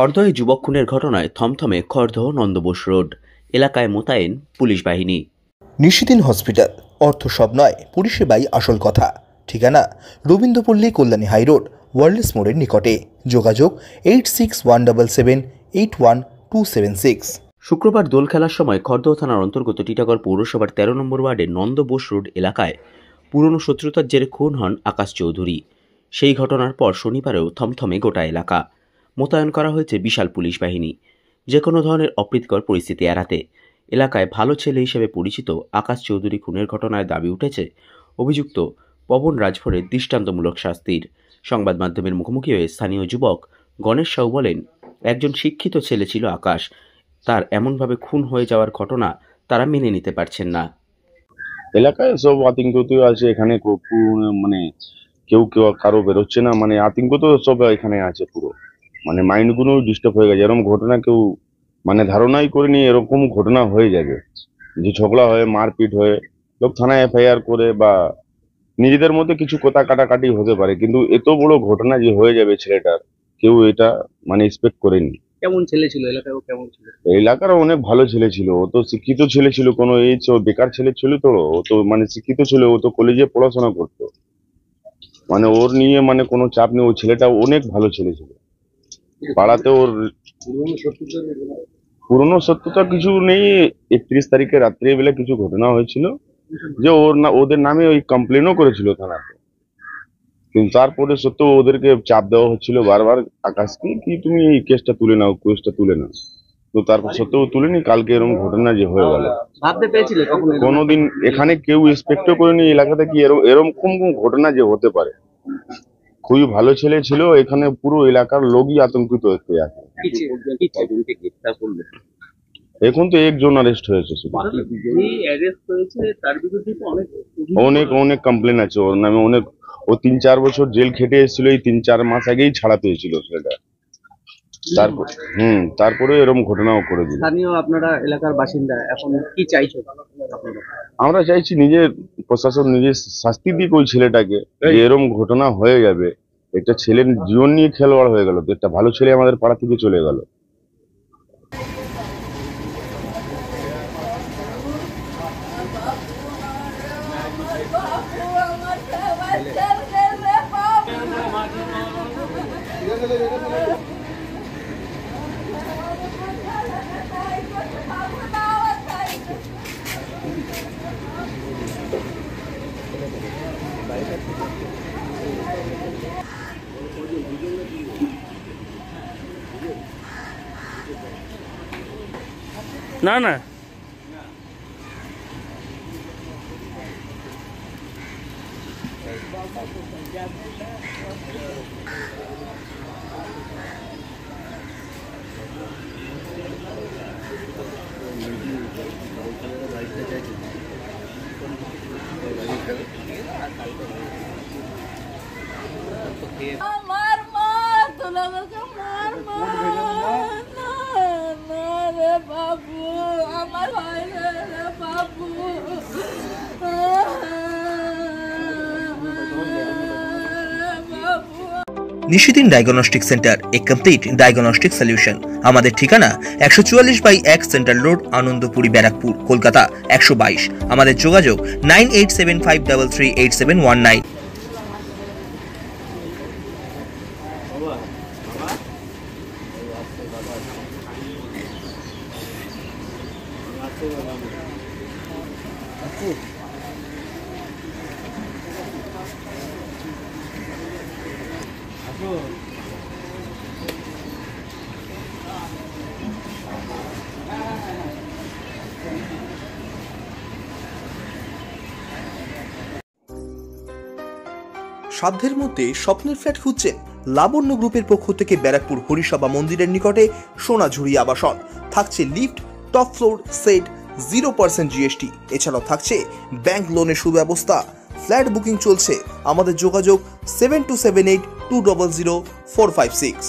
খড়দহে যুবক খুনের ঘটনায় থমথমে খড়দহ নন্দবোস রোড এলাকায় মোতায়েন পুলিশ বাহিনী। নিশিদিন হসপিটাল, অর্থ সব নয়, পরিষেবাই আসল কথা। ঠিকানা রবীন্দ্রপল্লী, কল্যাণী হাইরোড, ওয়ার্ল্ডস মোড়ের নিকটে। যোগাযোগ 8617781276। শুক্রবার দোল খেলার সময় খড়দহ থানার অন্তর্গত টিটাগড় পৌরসভার 13 নম্বর ওয়ার্ডের নন্দবোস রোড এলাকায় পুরনো শত্রুতার জেরে খুন হন আকাশ চৌধুরী। সেই ঘটনার পর শনিবারেও থমথমে গোটা এলাকা। মোতায়েন করা হয়েছে বিশাল পুলিশ বাহিনী। যে কোনো ধরনের অপ্রীতিকর পরিস্থিতি এড়াতে এলাকায় ভালো ছেলে হিসেবে পরিচিত আকাশ চৌধুরী খুনের ঘটনায় দাবি উঠেছে অভিযুক্ত পবন রাজভরের দৃষ্টান্তমূলক শাস্তির। সংবাদ মাধ্যমের মুখোমুখি হয়ে স্থানীয় যুবক গণেশ সাউ বলেন, একজন শিক্ষিত ছেলে ছিল আকাশ, তার এমনভাবে খুন হয়ে যাওয়ার ঘটনা তারা মেনে নিতে পারছেন না। এলাকায় সব আতঙ্ক তো আছে, এখানে মানে কেউ কারো বেরোচ্ছে না, মানে আতঙ্ক তো সব এখানে আছে পুরো, মানে মাইন্ড গুলো ডিস্টার্ব হয়ে গেছে। এরকম ঘটনা কেউ মানে ধারণাই করেনি এরকম ঘটনা হয়ে যাবে, যে ঝগড়া হয়ে মারপিট হয়ে লোক থানায় এফআইআর করে বা নিজেদের মধ্যে কিছু কথা কাটাকাটি হতে পারে, কিন্তু এত বড় ঘটনা যে হয়ে যাবে ছেলেটার, কেউ এটা মানে এক্সপেক্ট করেনি। কেমন ছেলে ছিল এলাকায়? ও কেমন ছিল? এলাকার অনেক ভালো ছেলে ছিল, ও তো শিক্ষিত ছেলে ছিল, কোনো এই বেকার ছেলে ছিল তো, ও তো মানে শিক্ষিত ছিল, ও তো কলেজে পড়াশোনা করতো, মানে ওর নিয়ে মানে কোনো চাপ নেই। ও ছেলেটা অনেক ভালো ছেলে ছিল, পাড়াতে ওর পুরনো শত্রুতা কিছু নেই। 31 তারিখে রাত্রে বেলা কিছু ঘটনা হয়েছিল যে ওদের নামে ওই কমপ্লেনও করেছিল থানাতে, কিন্তু তারপরে সত্ত্বেও ওদেরকে চাপ দেওয়া হচ্ছিল বারবার আকাশকে, কি তুমি এই কেসটা তুলে নাও, কেসটা তুলে নাও, তো তারপর সত্ত্বেও তুলেনি। কালকে এরকম ঘটনা যে হয়ে গেল, ভাবতে পেরেছিল কোনোদিন এখানে কেউ এক্সপেক্টও করেনি এলাকাতে কি এরকম ঘটনা যে হতে পারে। খুবই ভালো ছেলে ছিল, এখানে পুরো এলাকার লোকই আতঙ্কিত হয়ে আছে। এখন তো একজন অ্যারেস্ট হয়েছে, শুধু অনেক অনেক কমপ্লেন আছে ওর নামে, অনেক। ও 3-4 বছর জেল খেটে এসেছিল, এই 3-4 মাস আগেই ছাড়া পেয়েছিল সেটা। তারপরে এরকম ঘটনাও করে দিল। স্থানীয় আপনারা এলাকার বাসিন্দা এখন কি চাইছো? আমরা চাইছি নিজের প্রশাসন নিজের শাস্তি দিক ওই ছেলেটাকে, যে এরকম ঘটনা হয়ে যাবে। একটা ছেলের জীবন নিয়ে খেলোয়াড় হয়ে গেল, তো একটা ভালো ছেলে আমাদের পাড়া থেকে চলে গেল। না না আমার মা তোলাকে মার মা না না রে বাবু, আমার ভাই রে বাবু। নিশিদিন ডায়াগনস্টিক সেন্টার, এ কমপ্লিট ডায়াগনস্টিক সলিউশন। আমাদের ঠিকানা 144/1 সেন্ট্রাল রোড, আনন্দপুরি, ব্যারাকপুর, কলকাতা 122। আমাদের যোগাযোগ 9875338719। সাধ্যের মধ্যে স্বপ্নের ফ্ল্যাট খুঁজছেন? লাবণ্য গ্রুপের পক্ষ থেকে ব্যারাকপুর হরিসভা মন্দিরের নিকটে সোনাঝুরি আবাসন। থাকছে lift, top floor, set, 0% GST। এছাড়াও থাকছে ব্যাংক লোনের সুব্যবস্থা। ফ্ল্যাট বুকিং চলছে। আমাদের যোগাযোগ 7278200456।